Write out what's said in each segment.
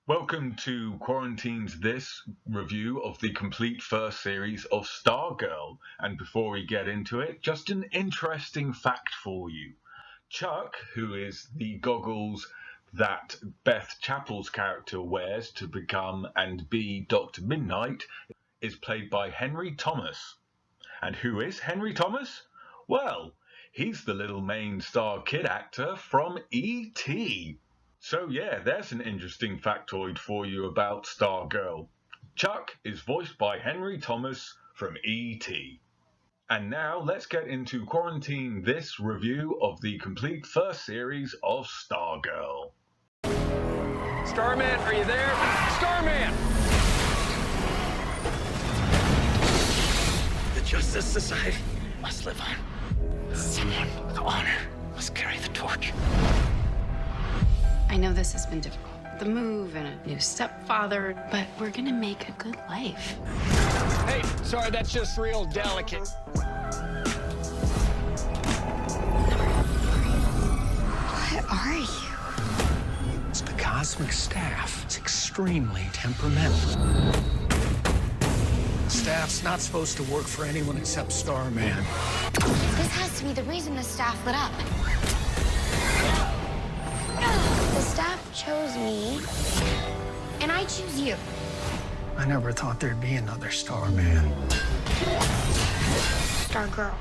Welcome to Quarantine's This review of the complete first series of Stargirl. And before we get into it, just an interesting fact for you. Chuck, who is the goggles that Beth Chapel's character wears to become and be Dr. Midnight, is played by Henry Thomas. And who is Henry Thomas? Well, he's the little main star kid actor from E.T. So yeah, there's an interesting factoid for you about Stargirl. Chuck is voiced by Henry Thomas from E.T. And now let's get into Quarantine This review of the complete first series of Stargirl. Starman, are you there? Starman! The Justice Society must live on. Someone with honor must carry the torch. I know this has been difficult. The move and a new stepfather, but we're gonna make a good life. Hey, sorry, that's just real delicate. What are you? It's the cosmic staff. It's extremely temperamental. Staff's not supposed to work for anyone except Starman. This has to be the reason the staff lit up. The staff chose me, and I choose you. I never thought there'd be another Starman. Stargirl.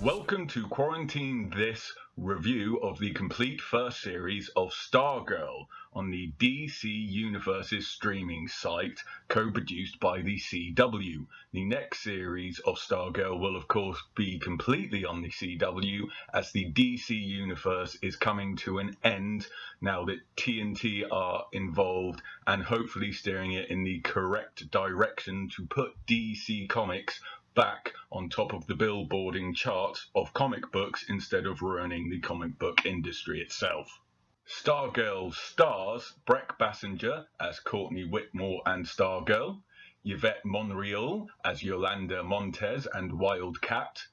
Welcome to Quarantine This review of the complete first series of Stargirl on the DC Universe's streaming site, co-produced by the CW. The next series of Stargirl will of course be completely on the CW, as the DC Universe is coming to an end now that TNT are involved and hopefully steering it in the correct direction to put DC Comics back on top of the billboarding charts of comic books instead of ruining the comic book industry itself. Stargirl stars Brec Bassinger as Courtney Whitmore and Stargirl, Yvette Monreal as Yolanda, Montez and Wildcat,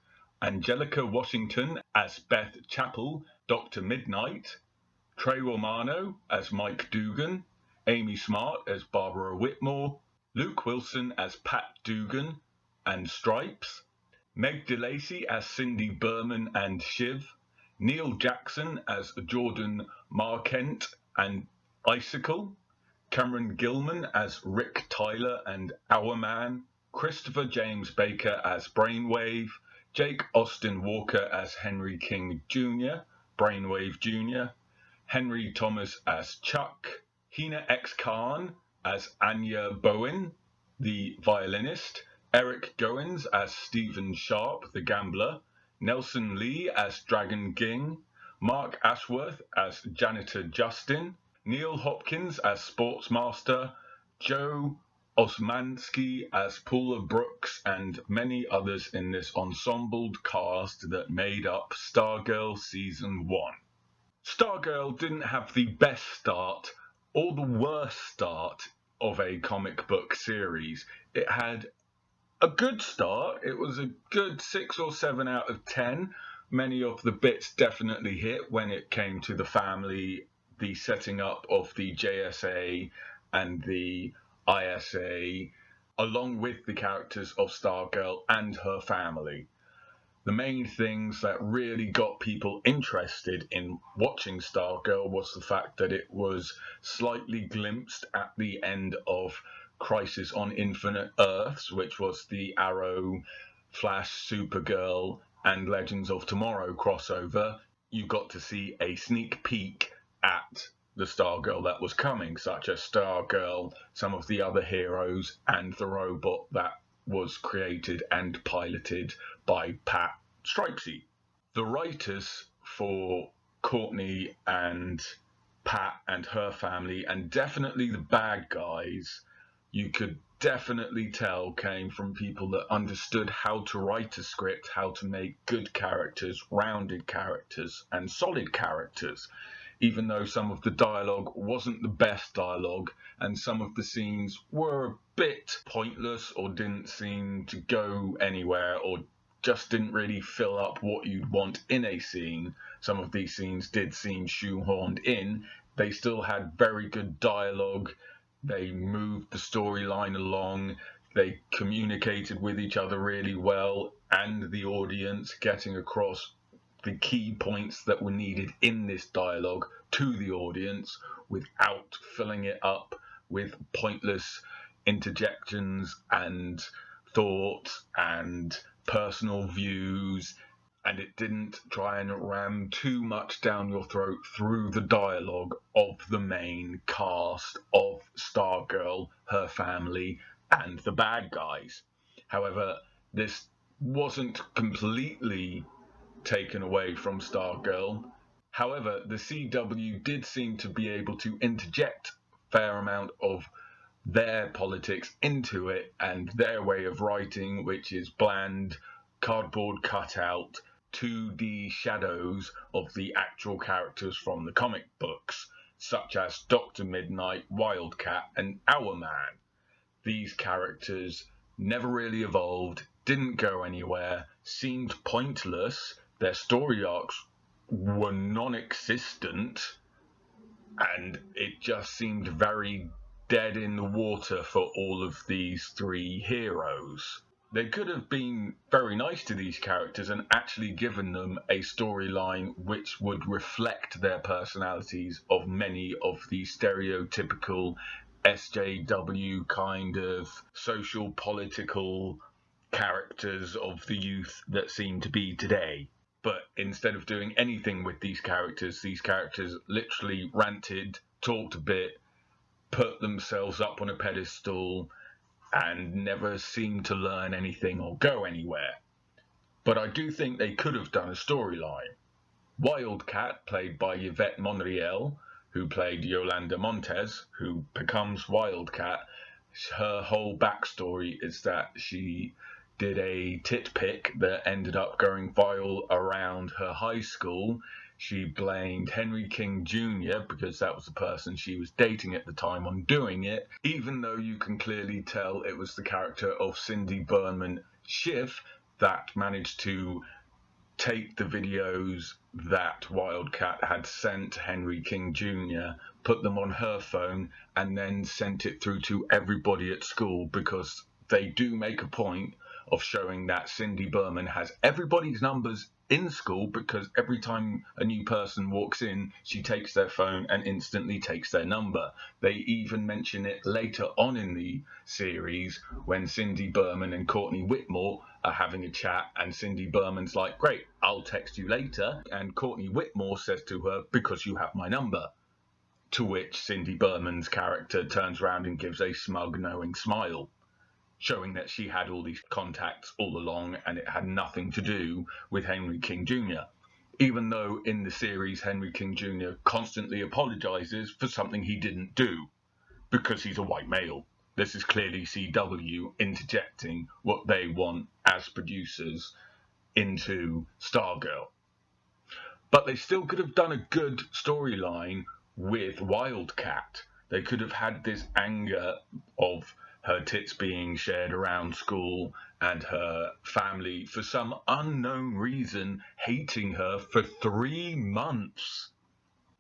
Anjelika Washington as Beth Chapel, Dr. Midnight, Trae Romano as Mike Dugan, Amy Smart as Barbara Whitmore, Luke Wilson as Pat Dugan and Stripes, Meg DeLacy as Cindy Burman and Shiv, Neil Jackson as Jordan Mahkent and Icycle, Cameron Gellman as Rick Tyler and Hourman, Christopher James Baker as Brainwave, Jake Austin Walker as Henry King Jr., Brainwave Jr., Henry Thomas as Chuck, Hina X Khan as Anya Bowin, the violinist, Eric Goins as Stephen Sharp, the gambler, Nelson Lee as Dragon Ging, Mark Ashworth as Janitor Justin, Neil Hopkins as Sportsmaster, Joe Osmanski as Paula Brooks, and many others in this ensembled cast that made up Stargirl Season 1. Stargirl didn't have the best start or the worst start of a comic book series. It had a good start. It was a good 6 or 7 out of 10. Many of the bits definitely hit when it came to the family, the setting up of the JSA and the ISA, along with the characters of Stargirl and her family. The main things that really got people interested in watching Stargirl was the fact that it was slightly glimpsed at the end of Crisis on Infinite Earths, which was the Arrow, Flash, Supergirl, and Legends of Tomorrow crossover. You got to see a sneak peek at the Stargirl that was coming, such as Stargirl, some of the other heroes, and the robot that was created and piloted by Pat Stripesy. The writers for Courtney and Pat and her family, and definitely the bad guys, you could definitely tell came from people that understood how to write a script, how to make good characters, rounded characters, and solid characters, even though some of the dialogue wasn't the best dialogue, and some of the scenes were a bit pointless or didn't seem to go anywhere or just didn't really fill up what you'd want in a scene. Some of these scenes did seem shoehorned in, They still had very good dialogue. They moved the storyline along. They communicated with each other really well and the audience, getting across the key points that were needed in this dialogue to the audience without filling it up with pointless interjections and thoughts and personal views. And it didn't try and ram too much down your throat through the dialogue of the main cast of Stargirl, her family, and the bad guys. However, this wasn't completely taken away from Stargirl. However, the CW did seem to be able to interject a fair amount of their politics into it and their way of writing, which is bland, cardboard cutout, 2D shadows of the actual characters from the comic books, such as Dr. Midnight, Wildcat, and Hourman. These characters never really evolved, didn't go anywhere, seemed pointless, their story arcs were non-existent, and it just seemed very dead in the water for all of these three heroes. They could have been very nice to these characters and actually given them a storyline which would reflect their personalities of many of the stereotypical SJW kind of social political characters of the youth that seem to be today. But instead of doing anything with these characters literally ranted, talked a bit, put themselves up on a pedestal, and never seemed to learn anything or go anywhere. But I do think they could have done a storyline. Wildcat, played by Yvette Monreal, who played Yolanda Montez, who becomes Wildcat, her whole backstory is that she did a tit pic that ended up going viral around her high school. She blamed Henry King Jr., because that was the person she was dating at the time, on doing it, even though you can clearly tell it was the character of Cindy Burman, Shiv, that managed to take the videos that Wildcat had sent Henry King Jr., put them on her phone, and then sent it through to everybody at school, because they do make a point of showing that Cindy Burman has everybody's numbers in school, because every time a new person walks in, she takes their phone and instantly takes their number. They even mention it later on in the series when Cindy Burman and Courtney Whitmore are having a chat, and Cindy Burman's like, "Great, I'll text you later," and Courtney Whitmore says to her, "Because you have my number." To which Cindy Burman's character turns around and gives a smug, knowing smile, showing that she had all these contacts all along and it had nothing to do with Henry King Jr. Even though in the series Henry King Jr. constantly apologizes for something he didn't do, because he's a white male. This is clearly CW interjecting what they want as producers into Stargirl. But they still could have done a good storyline with Wildcat. They could have had this anger of her tits being shared around school and her family, for some unknown reason, hating her for 3 months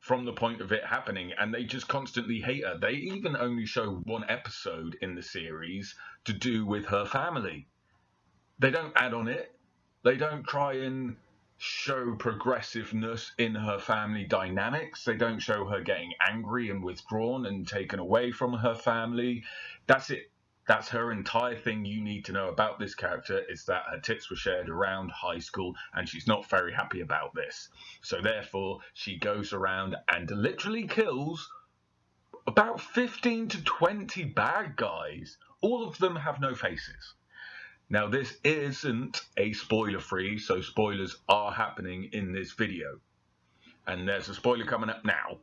from the point of it happening, and they just constantly hate her. They even only show one episode in the series to do with her family. They don't add on it. They don't try and show progressiveness in her family dynamics. They don't show her getting angry and withdrawn and taken away from her family. That's it. That's her entire thing you need to know about this character, is that her tits were shared around high school and she's not very happy about this. So therefore, she goes around and literally kills about 15 to 20 bad guys. All of them have no faces. Now, this isn't a spoiler-free, so spoilers are happening in this video. And there's a spoiler coming up now,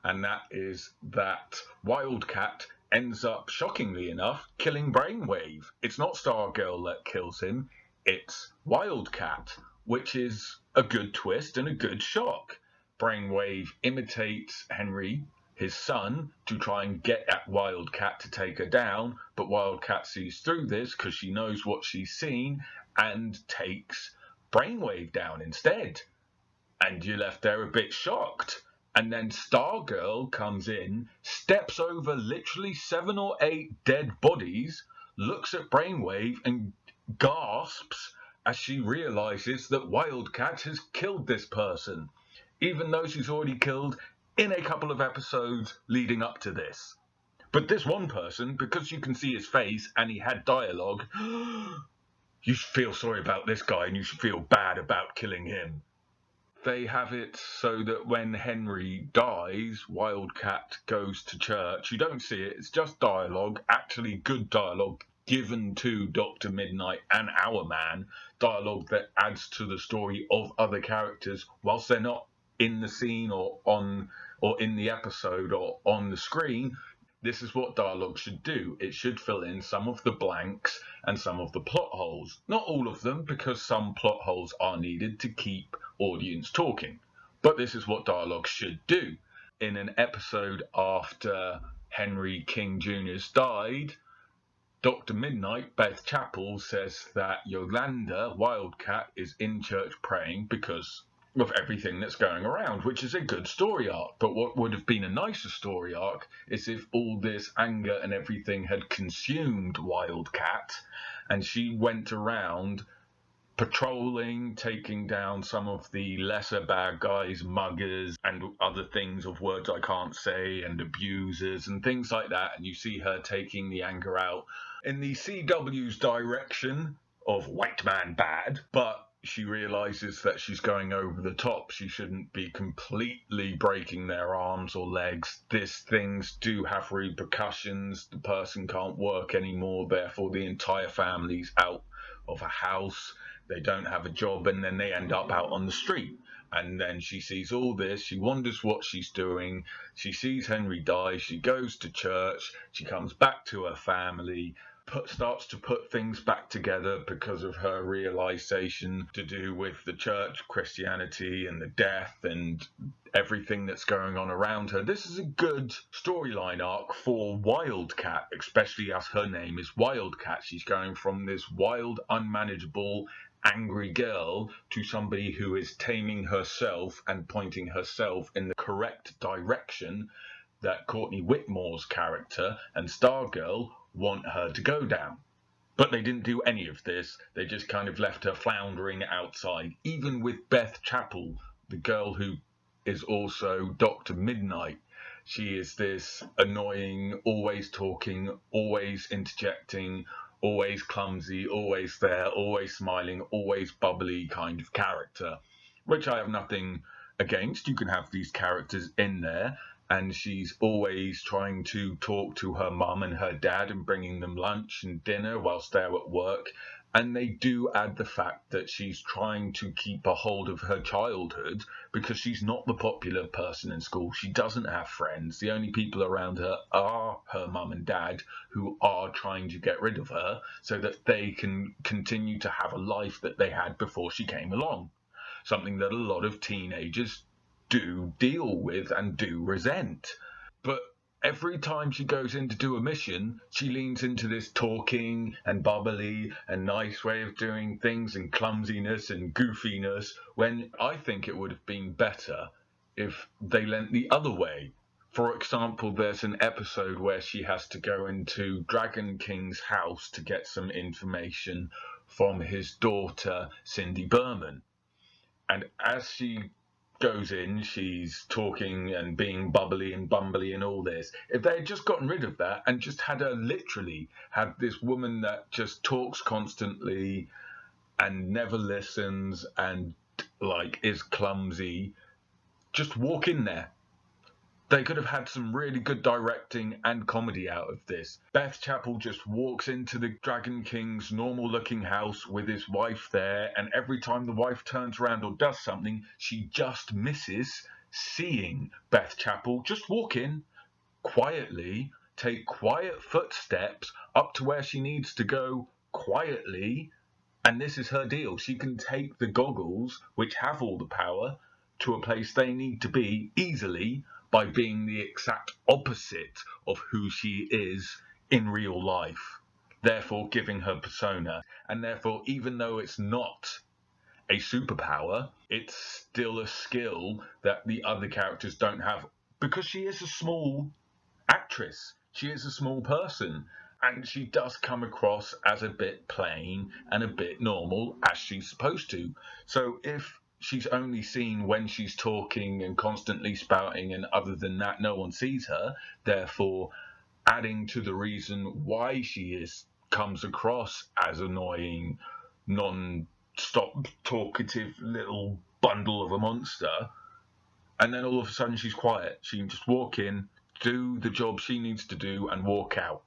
and that is that Wildcat ends up, shockingly enough, killing Brainwave. It's not Stargirl that kills him, it's Wildcat, which is a good twist and a good shock. Brainwave imitates Henry, his son, to try and get at Wildcat to take her down, but Wildcat sees through this because she knows what she's seen and takes Brainwave down instead. And you're left there a bit shocked. And then Stargirl comes in, steps over literally 7 or 8 dead bodies, looks at Brainwave and gasps as she realizes that Wildcat has killed this person, even though she's already killed in a couple of episodes leading up to this. But this one person, because you can see his face and he had dialogue, you should feel sorry about this guy and you should feel bad about killing him. They have it so that when Henry dies, Wildcat goes to church. You don't see it, it's just dialogue, actually good dialogue given to Dr. Midnight and Hourman, dialogue that adds to the story of other characters whilst they're not in the scene or in the episode or on the screen. This is what dialogue should do. It should fill in some of the blanks and some of the plot holes. Not all of them, because some plot holes are needed to keep audience talking. But this is what dialogue should do. In an episode after Henry King Jr.'s died, Dr. Midnight, Beth Chapel, says that Yolanda, Wildcat, is in church praying because of everything that's going around, which is a good story arc. But what would have been a nicer story arc is if all this anger and everything had consumed Wildcat and she went around patrolling, taking down some of the lesser bad guys, muggers and other things of words I can't say, and abusers and things like that, and you see her taking the anger out in the CW's direction of white man bad, but she realizes that she's going over the top. She shouldn't be completely breaking their arms or legs. These things do have repercussions. The person can't work anymore, therefore the entire family's out of a house. They don't have a job, and then they end up out on the street. And then she sees all this. She wonders what she's doing. She sees Henry die. She goes to church. She comes back to her family, starts to put things back together because of her realization to do with the church, Christianity, and the death and everything that's going on around her. This is a good storyline arc for Wildcat, especially as her name is Wildcat. She's going from this wild, unmanageable, angry girl to somebody who is taming herself and pointing herself in the correct direction that Courtney Whitmore's character and Stargirl want her to go down. But they didn't do any of this. They just kind of left her floundering outside. Even with Beth Chapel, the girl who is also Dr. Midnight, she is this annoying, always talking, always interjecting, always clumsy, always there, always smiling, always bubbly kind of character, which I have nothing against. You can have these characters in there. And she's always trying to talk to her mum and her dad and bringing them lunch and dinner whilst they're at work. And they do add the fact that she's trying to keep a hold of her childhood because she's not the popular person in school. She doesn't have friends. The only people around her are her mum and dad, who are trying to get rid of her so that they can continue to have a life that they had before she came along. Something that a lot of teenagers do deal with and do resent. But every time she goes in to do a mission, she leans into this talking and bubbly and nice way of doing things and clumsiness and goofiness, when I think it would have been better if they leant the other way. For example, there's an episode where she has to go into Dragon King's house to get some information from his daughter, Cindy Burman. And as she goes in, she's talking and being bubbly and bumbly and all this. If they had just gotten rid of that and just had her literally have this woman that just talks constantly and never listens and like is clumsy, just walk in there. They could have had some really good directing and comedy out of this. Beth Chapel just walks into the Dragon King's normal-looking house with his wife there, and every time the wife turns around or does something, she just misses seeing Beth Chapel just walk in quietly, take quiet footsteps up to where she needs to go quietly, and this is her deal. She can take the goggles, which have all the power, to a place they need to be easily, by being the exact opposite of who she is in real life, therefore giving her persona. And therefore, even though it's not a superpower, it's still a skill that the other characters don't have, because she is a small actress. She is a small person, and she does come across as a bit plain and a bit normal, as she's supposed to. So if she's only seen when she's talking and constantly spouting, and other than that no one sees her, therefore adding to the reason why she comes across as annoying, non-stop talkative little bundle of a monster, and then all of a sudden she's quiet. She can just walk in, do the job she needs to do, and walk out.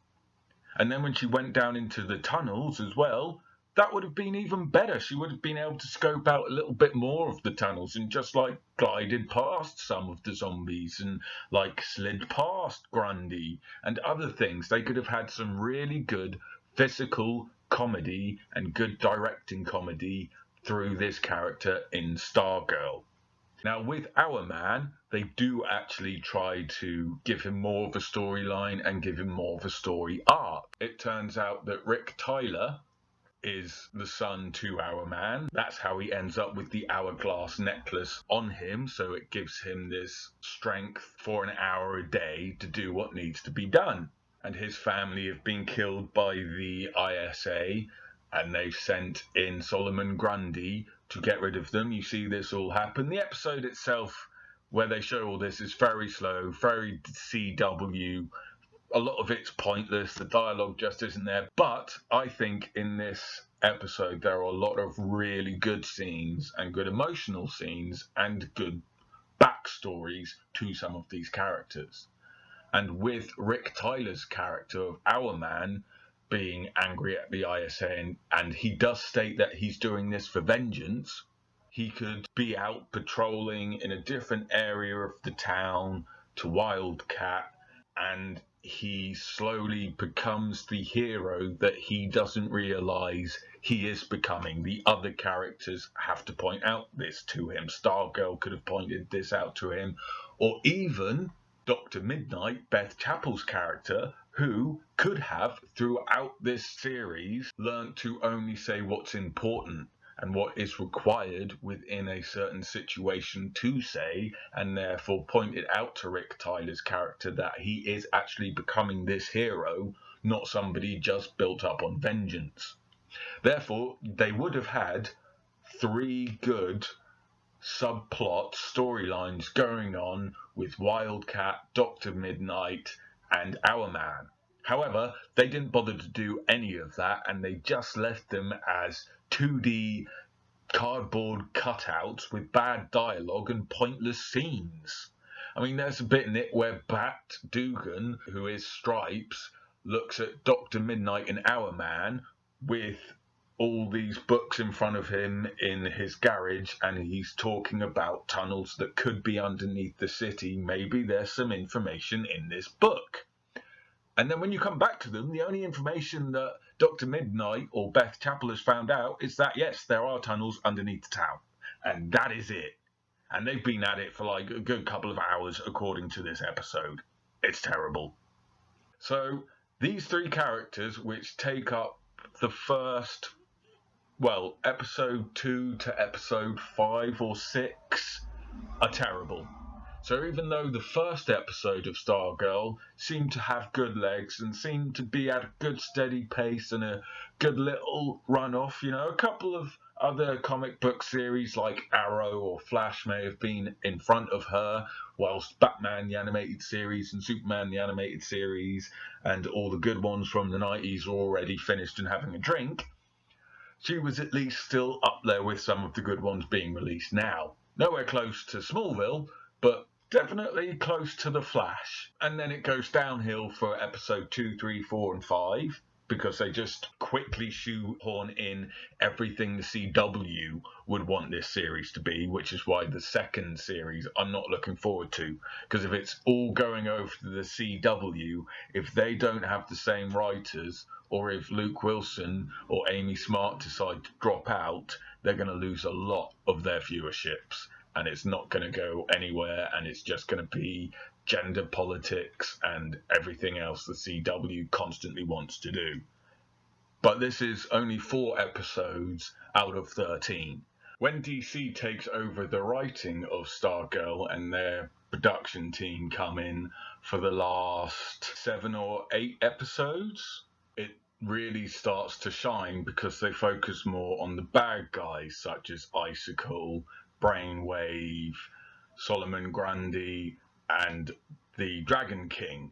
And then when she went down into the tunnels as well, that would have been even better. She would have been able to scope out a little bit more of the tunnels and just like glided past some of the zombies and like slid past Grundy and other things. They could have had some really good physical comedy and good directing comedy through this character in Stargirl. Now, with Hourman, they do actually try to give him more of a storyline and give him more of a story arc. It turns out that Rick Tyler is the son to Hourman. That's how he ends up with the hourglass necklace on him, so it gives him this strength for an hour a day to do what needs to be done. And his family have been killed by the ISA, and they've sent in Solomon Grundy to get rid of them. You see this all happen. The episode itself, where they show all this, is very slow, very CW. A lot of it's pointless. The dialogue just isn't there. But I think in this episode there are a lot of really good scenes and good emotional scenes and good backstories to some of these characters. And with Rick Tyler's character of Hourman being angry at the ISA, and he does state that he's doing this for vengeance, he could be out patrolling in a different area of the town to Wildcat, and he slowly becomes the hero that he doesn't realise he is becoming. The other characters have to point out this to him. Stargirl could have pointed this out to him, or even Dr. Midnight, Beth Chappell's character, who could have, throughout this series, learned to only say what's important and what is required within a certain situation to say, and therefore pointed out to Rick Tyler's character that he is actually becoming this hero, not somebody just built up on vengeance. Therefore, they would have had 3 good subplot storylines going on with Wildcat, Dr. Midnight, and Hourman. However, they didn't bother to do any of that, and they just left them as 2D cardboard cutouts with bad dialogue and pointless scenes. I mean, there's a bit in it where Dugan, who is Stripes, looks at Dr. Midnight and Hourman with all these books in front of him in his garage, and he's talking about tunnels that could be underneath the city. Maybe there's some information in this book. And then when you come back to them, the only information that Dr. Midnight or Beth Chappell has found out is that, yes, there are tunnels underneath the town. And that is it. And they've been at it for like a good couple of hours, according to this episode. It's terrible. So these 3 characters, which take up the first, episode 2 to episode 5 or 6, are terrible. So even though the first episode of Stargirl seemed to have good legs and seemed to be at a good steady pace and a good little run-off, a couple of other comic book series like Arrow or Flash may have been in front of her, whilst Batman the animated series and Superman the animated series and all the good ones from the 90s were already finished and having a drink, she was at least still up there with some of the good ones being released now. Nowhere close to Smallville, but definitely close to The Flash. And then it goes downhill for episode 2, 3, 4, and 5, because they just quickly shoehorn in everything the CW would want this series to be, which is why the second series I'm not looking forward to. Because if it's all going over to the CW, if they don't have the same writers, or if Luke Wilson or Amy Smart decide to drop out, they're going to lose a lot of their viewerships. And it's not going to go anywhere, and it's just going to be gender politics and everything else the CW constantly wants to do. But this is only 4 episodes out of 13. When DC takes over the writing of Stargirl and their production team come in for the last 7 or 8 episodes, it really starts to shine because they focus more on the bad guys such as Icycle, Brainwave, Solomon Grundy, and the Dragon King.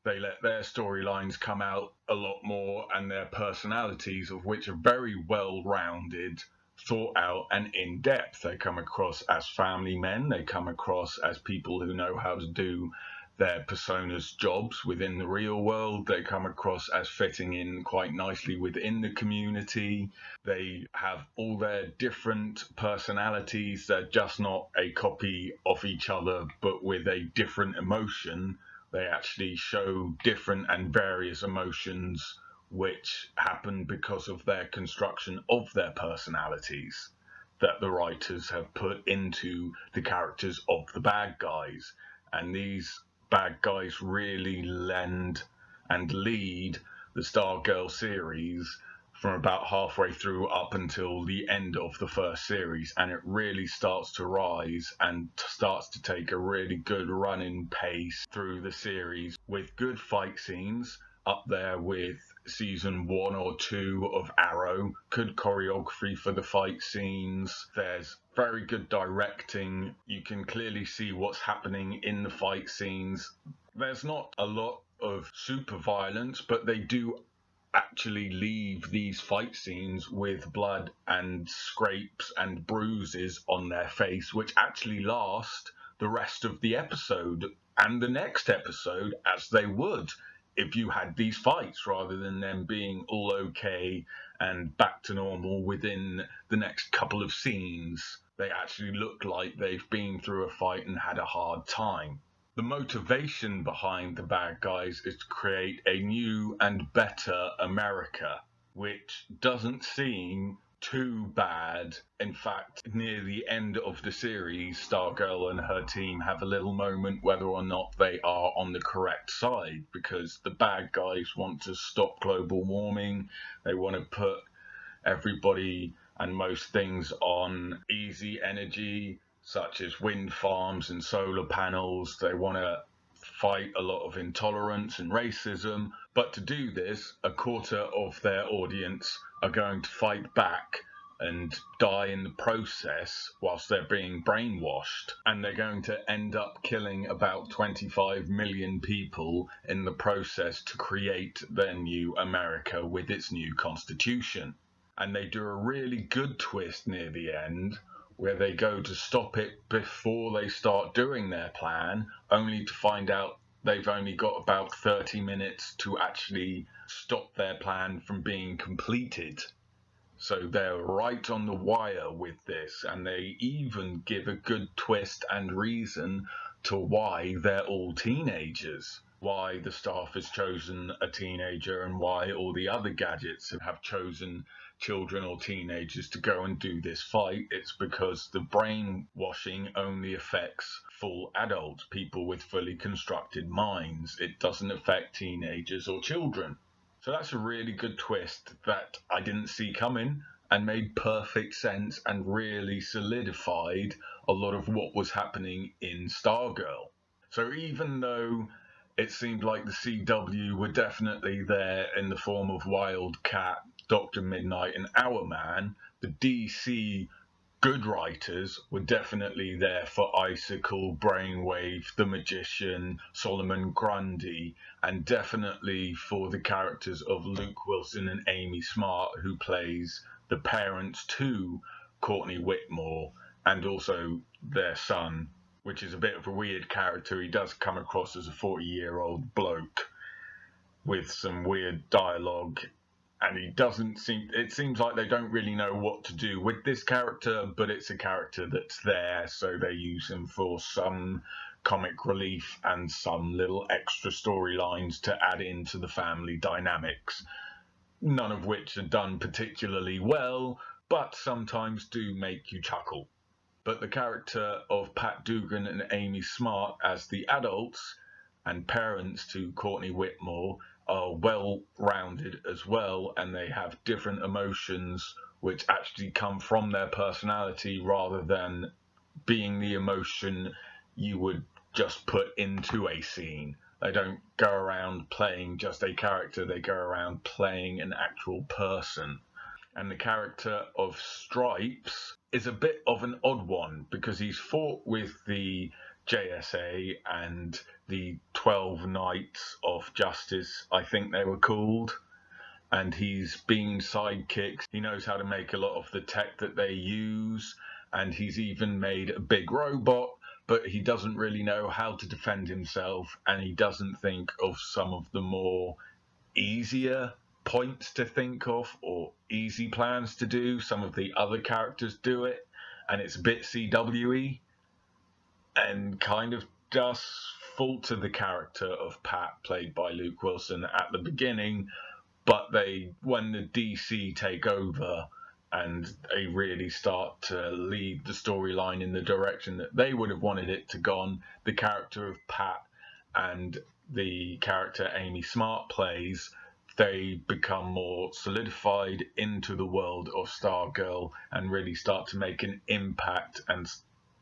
They let their storylines come out a lot more, and their personalities, of which are very well rounded, thought out, and in depth. They come across as family men, they come across as people who know how to do their personas' jobs within the real world, they come across as fitting in quite nicely within the community. They have all their different personalities, they're just not a copy of each other but with a different emotion. They actually show different and various emotions which happen because of their construction of their personalities that the writers have put into the characters of the bad guys. And these bad guys really lend and lead the Stargirl series from about halfway through up until the end of the first series, and it really starts to rise and starts to take a really good running pace through the series with good fight scenes up there with season 1 or 2 of Arrow. Good choreography for the fight scenes. There's very good directing. You can clearly see what's happening in the fight scenes. There's not a lot of super violence, but they do actually leave these fight scenes with blood and scrapes and bruises on their face, which actually last the rest of the episode and the next episode, as they would if you had these fights, rather than them being all okay and back to normal within the next couple of scenes. They actually look like they've been through a fight and had a hard time. The motivation behind the bad guys is to create a new and better America, which doesn't seem too bad. In fact, near the end of the series, Stargirl and her team have a little moment whether or not they are on the correct side, because the bad guys want to stop global warming. They want to put everybody and most things on easy energy, such as wind farms and solar panels. They want to fight a lot of intolerance and racism. But to do this, a quarter of their audience are going to fight back and die in the process whilst they're being brainwashed. And they're going to end up killing about 25 million people in the process to create their new America with its new constitution. And they do a really good twist near the end, where they go to stop it before they start doing their plan, only to find out they've only got about 30 minutes to actually stop their plan from being completed. So they're right on the wire with this, and they even give a good twist and reason to why they're all teenagers, why the staff has chosen a teenager and why all the other gadgets have chosen children or teenagers to go and do this fight. It's because the brainwashing only affects full adults, people with fully constructed minds. It doesn't affect teenagers or children. So that's a really good twist that I didn't see coming and made perfect sense and really solidified a lot of what was happening in Stargirl. So even though it seemed like the CW were definitely there in the form of Wildcat, Dr. Midnight and Hourman, the DC good writers were definitely there for Icycle, Brainwave, The Magician, Solomon Grundy, and definitely for the characters of Luke Wilson and Amy Smart, who plays the parents to Courtney Whitmore, and also their son, which is a bit of a weird character. He does come across as a 40-year-old bloke with some weird dialogue, and it seems like they don't really know what to do with this character, but it's a character that's there, so they use him for some comic relief and some little extra storylines to add into the family dynamics, none of which are done particularly well, but sometimes do make you chuckle. But the character of Pat Dugan and Amy Smart as the adults and parents to Courtney Whitmore are well rounded as well, and they have different emotions which actually come from their personality rather than being the emotion you would just put into a scene. They don't go around playing just a character, they go around playing an actual person. And the character of Stripes is a bit of an odd one because he's fought with the JSA and the 12 Knights of Justice, I think they were called. And he's been sidekicks. He knows how to make a lot of the tech that they use. And he's even made a big robot, but he doesn't really know how to defend himself. And he doesn't think of some of the more easier points to think of or easy plans to do. Some of the other characters do it, and it's a bit CW-y and kind of does falter the character of Pat, played by Luke Wilson, at the beginning. But when the DC take over and they really start to lead the storyline in the direction that they would have wanted it to go, the character of Pat and the character Amy Smart plays, they become more solidified into the world of Stargirl and really start to make an impact, and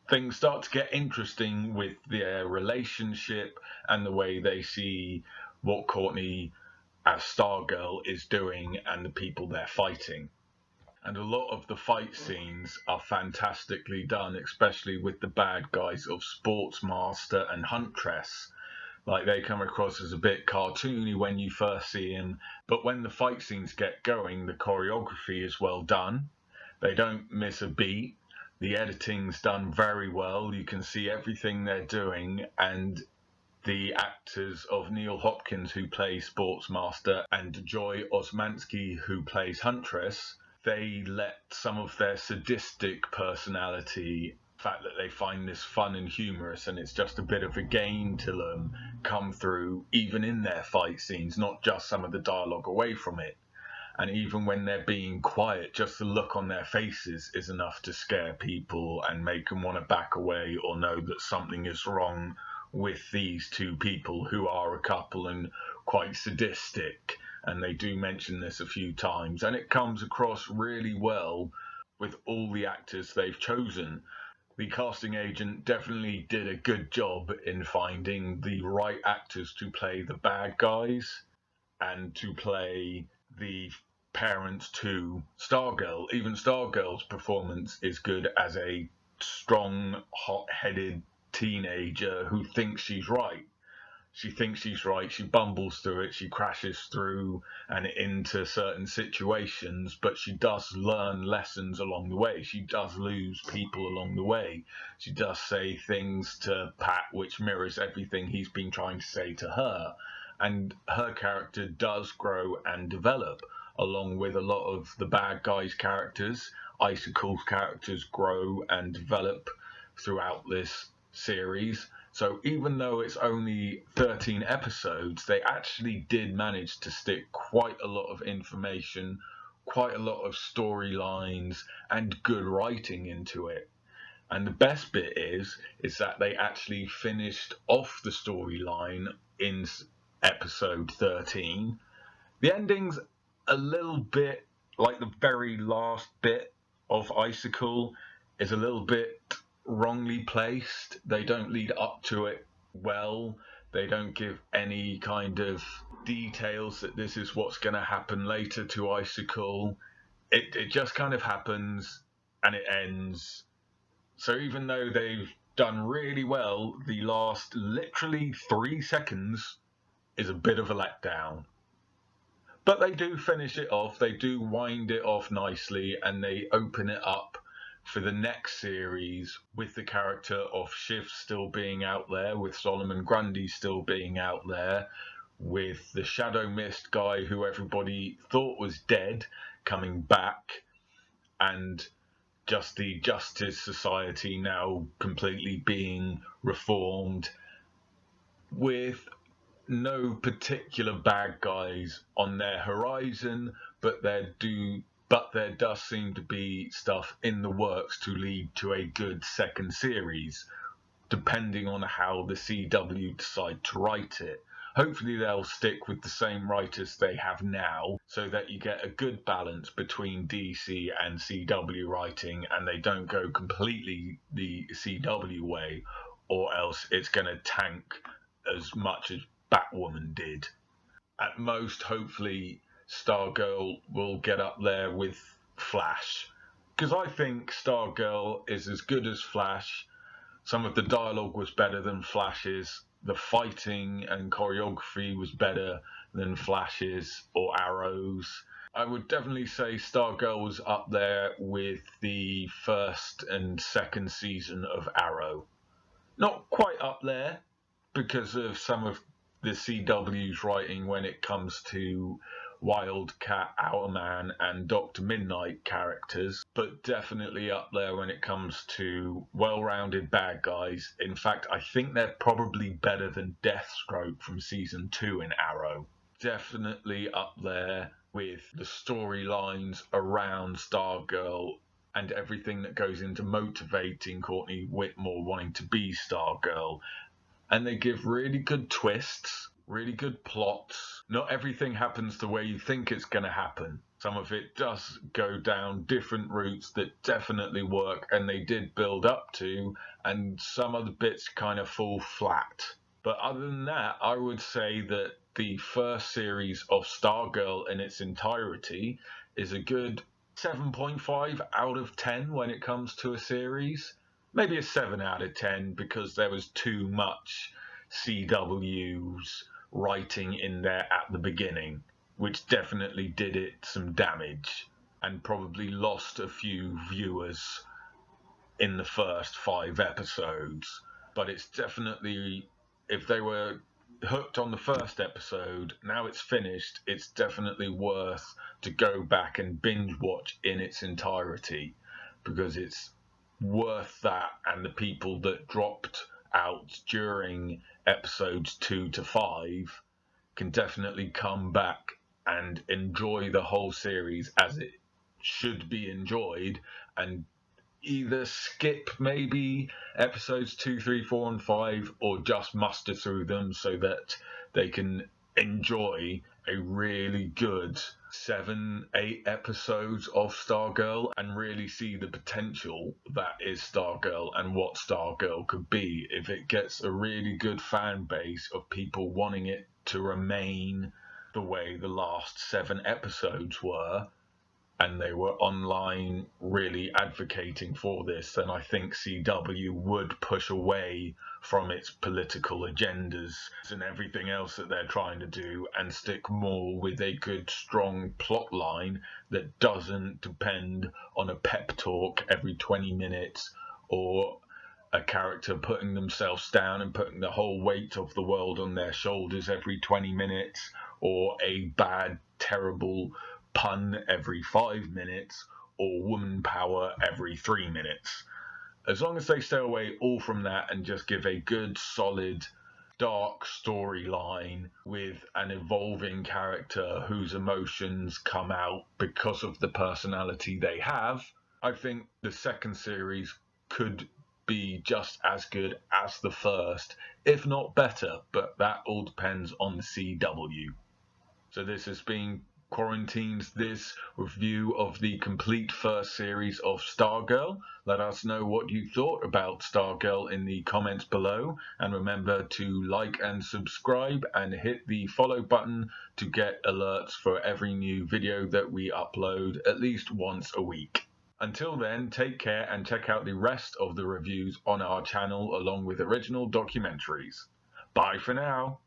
things start to get interesting with their relationship and the way they see what Courtney as Stargirl is doing and the people they're fighting. And a lot of the fight scenes are fantastically done, especially with the bad guys of Sportsmaster and Huntress. Like, they come across as a bit cartoony when you first see him, but when the fight scenes get going, the choreography is well done. They don't miss a beat. The editing's done very well. You can see everything they're doing, and the actors of Neil Hopkins, who plays Sportsmaster, and Joy Osmansky, who plays Huntress, they let some of their sadistic personality, the fact that they find this fun and humorous and it's just a bit of a game to them, come through even in their fight scenes, not just some of the dialogue away from it. And even when they're being quiet, just the look on their faces is enough to scare people and make them want to back away or know that something is wrong with these two people who are a couple and quite sadistic. And they do mention this a few times, and it comes across really well with all the actors they've chosen. The casting agent definitely did a good job in finding the right actors to play the bad guys and to play the parents to Stargirl. Even Stargirl's performance is good as a strong, hot-headed teenager who thinks she's right. She thinks she's right, she bumbles through it, she crashes through and into certain situations, but she does learn lessons along the way. She does lose people along the way. She does say things to Pat which mirrors everything he's been trying to say to her. And her character does grow and develop, along with a lot of the bad guys' characters. Icycle's characters grow and develop throughout this series. So even though it's only 13 episodes, they actually did manage to stick quite a lot of information, quite a lot of storylines, and good writing into it. And the best bit is that they actually finished off the storyline in episode 13. The ending's a little bit like the very last bit of Icycle is a little bit wrongly placed. They don't lead up to it well. They don't give any kind of details that this is what's going to happen later to Icycle. It just kind of happens and it ends. So even though they've done really well, the last literally 3 seconds is a bit of a letdown. But they do finish it off. They do wind it off nicely, and they open it up for the next series with the character of Shiv still being out there, with Solomon Grundy still being out there, with the Shadow Mist guy who everybody thought was dead coming back, and just the Justice Society now completely being reformed, with no particular bad guys on their horizon, but there does seem to be stuff in the works to lead to a good second series, depending on how the CW decide to write it. Hopefully they'll stick with the same writers they have now so that you get a good balance between DC and CW writing and they don't go completely the CW way, or else it's going to tank as much as Batwoman did. At most, hopefully, Stargirl will get up there with Flash. Because I think Stargirl is as good as Flash. Some of the dialogue was better than Flash's. The fighting and choreography was better than Flash's or Arrow's. I would definitely say Stargirl was up there with the first and second season of Arrow. Not quite up there because of some of the CW's writing when it comes to Wildcat, Hourman and Dr. Midnight characters, but definitely up there when it comes to well-rounded bad guys. In fact, I think they're probably better than Deathstroke from season 2 in Arrow. Definitely up there with the storylines around Stargirl and everything that goes into motivating Courtney Whitmore wanting to be Stargirl. And they give really good twists, really good plots. Not everything happens the way you think it's going to happen. Some of it does go down different routes that definitely work, and they did build up to, and some of the bits kind of fall flat. But other than that, I would say that the first series of Stargirl in its entirety is a good 7.5 out of 10 when it comes to a series. Maybe a 7 out of 10 because there was too much CW's writing in there at the beginning, which definitely did it some damage and probably lost a few viewers in the first 5 episodes. But it's definitely, if they were hooked on the first episode, now it's finished, it's definitely worth to go back and binge watch in its entirety because it's worth that, and the people that dropped out during episodes 2 to 5 can definitely come back and enjoy the whole series as it should be enjoyed, and either skip maybe episodes 2, 3, 4 and 5 or just muster through them so that they can enjoy a really good 7-8 episodes of Stargirl and really see the potential that is Stargirl and what Stargirl could be if it gets a really good fan base of people wanting it to remain the way the last 7 episodes were, and they were online really advocating for this, then I think CW would push away from its political agendas and everything else that they're trying to do and stick more with a good, strong plot line that doesn't depend on a pep talk every 20 minutes or a character putting themselves down and putting the whole weight of the world on their shoulders every 20 minutes or a bad, terrible pun every 5 minutes or woman power every 3 minutes. As long as they stay away all from that and just give a good, solid, dark storyline with an evolving character whose emotions come out because of the personality they have, I think the second series could be just as good as the first, if not better, but that all depends on the CW. So this has been Quarantine's This review of the complete first series of Stargirl. Let us know what you thought about Stargirl in the comments below, and remember to like and subscribe and hit the follow button to get alerts for every new video that we upload at least once a week. Until then, take care and check out the rest of the reviews on our channel along with original documentaries. Bye for now.